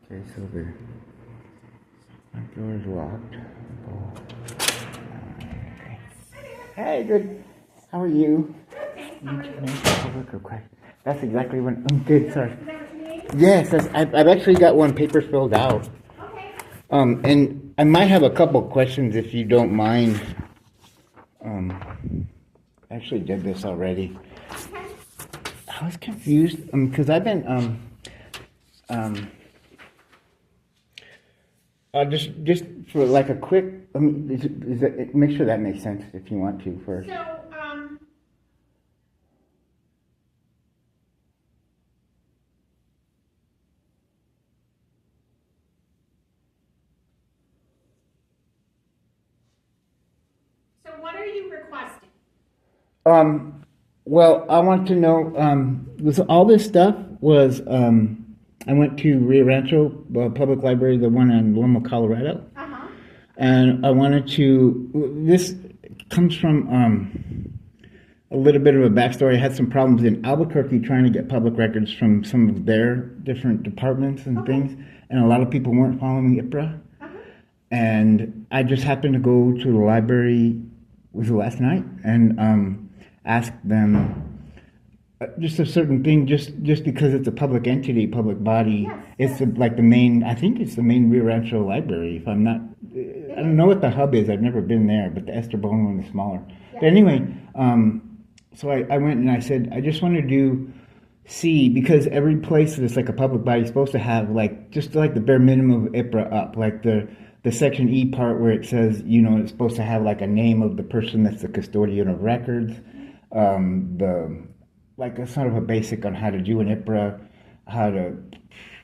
Okay, so the front door is locked. Oh. Okay. Hey, good. How are you? That's exactly what I'm good. Sorry. Yes, I've actually got one paper filled out. Okay. And I might have a couple questions if you don't mind. I actually did this already. Okay. I was confused because I've been just for like a quick. Make sure that makes sense if you want to first. So what are you requesting? Well, I want to know. Was all this stuff was. I went to Rio Rancho Public Library, the one in Loma, Colorado, and I wanted to. This comes from a little bit of a backstory. I had some problems in Albuquerque trying to get public records from some of their different departments and things, and a lot of people weren't following IPRA. And I just happened to go to the library, was it last night, and asked them just a certain thing, just because it's a public entity, public body. It's like the main, I think it's the main Rio Rancho library. If I'm not, I don't know what the hub is. I've never been there, but the Esterbone one is smaller. But anyway, so I went and I said, I just wanted to see, because every place that's like a public body is supposed to have like just like the bare minimum of IPRA up, like the section E part where it says, it's supposed to have like a name of the person that's the custodian of records, like a sort of a basic on how to do an IPRA, how to,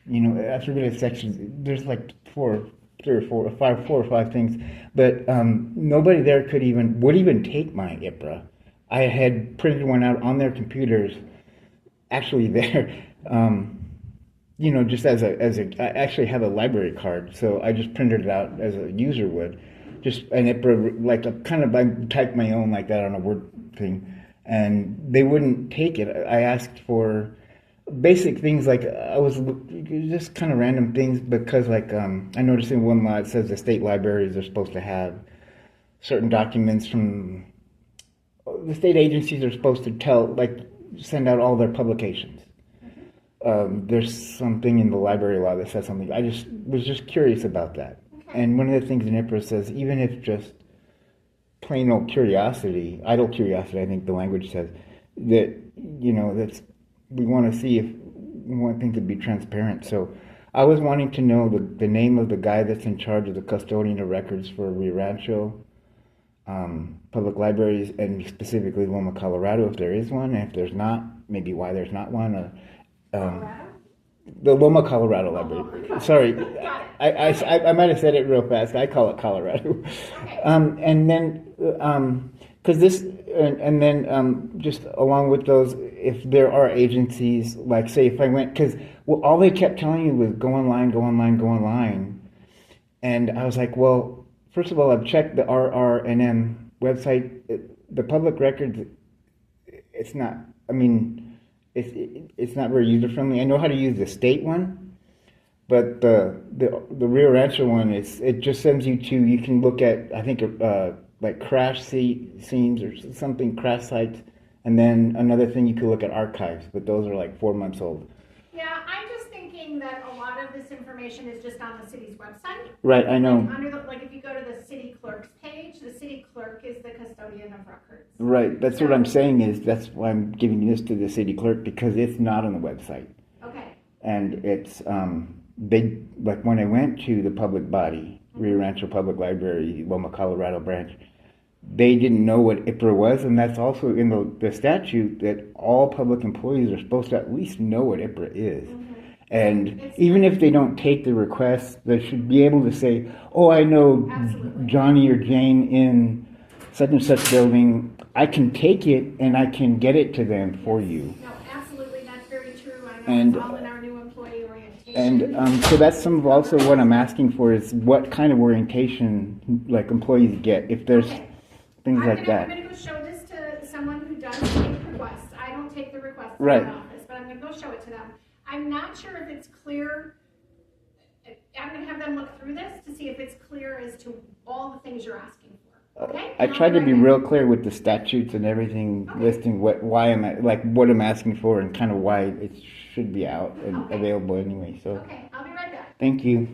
I forget the sections. There's like four or five things, but nobody there would even take my IPRA. I had printed one out on their computers, actually there, just as I actually have a library card, so I just printed it out as a user would, just an IPRA, like I typed my own like that on a Word thing. And they wouldn't take it. I asked for basic things like just kind of random things because I noticed in one law it says the state libraries are supposed to have certain documents from the state agencies are supposed to send out all their publications. There's something in the library law that says something. I was just curious about that. And one of the things in IPRA says even if just plain old curiosity, idle curiosity, I think the language says, that, we want to see if we want things to be transparent. So I was wanting to know the name of the guy that's in charge of the custodian of records for Rio Rancho public libraries, and specifically Loma Colorado, if there is one, and if there's not, maybe why there's not one, or the Loma Colorado library. Sorry, I might have said it real fast. I call it Colorado. And then, because this, and then just along with those, if there are agencies, like say if I went, because all they kept telling me was go online, go online, go online. And I was like, well, first of all, I've checked the NM website. The public records, it's not, it's not very user friendly. I know how to use the state one, but the Rio Rancho one it just sends you to, you can look at, I think like crash scenes or something, crash sites, and then another thing you can look at archives, but those are like 4 months old. Yeah, I'm just thinking that a lot of this information is just on the city's website. Right, I know. Like if you go to the city clerk's page, the city clerk is the custodian of records. Right, that's what I'm saying is that's why I'm giving this to the city clerk, because it's not on the website. Okay. And it's like when I went to the public body, Rio Rancho Public Library, Loma Colorado branch, they didn't know what IPRA was, and that's also in the statute that all public employees are supposed to at least know what IPRA is. And even if they don't take the request, they should be able to say, oh, I know Johnny or Jane in such and such building. I can take it and I can get it to them for you. No, absolutely, that's very true. I know it's all in our new employee orientation. And so that's some of also what I'm asking for is what kind of orientation like employees get if there's things like that. I'm going to go show this to someone who does take requests. I don't take the requests in Right. my office, but I'm going to go show it to them. I'm not sure if it's clear I'm gonna have them look through this to see if it's clear as to all the things you're asking for, okay? I And I'll tried to right be back. real clear with the statutes and everything, Okay. listing why am I, like what I'm asking for and kind of why it should be out and Okay. available anyway. So Okay, I'll be right back. thank you.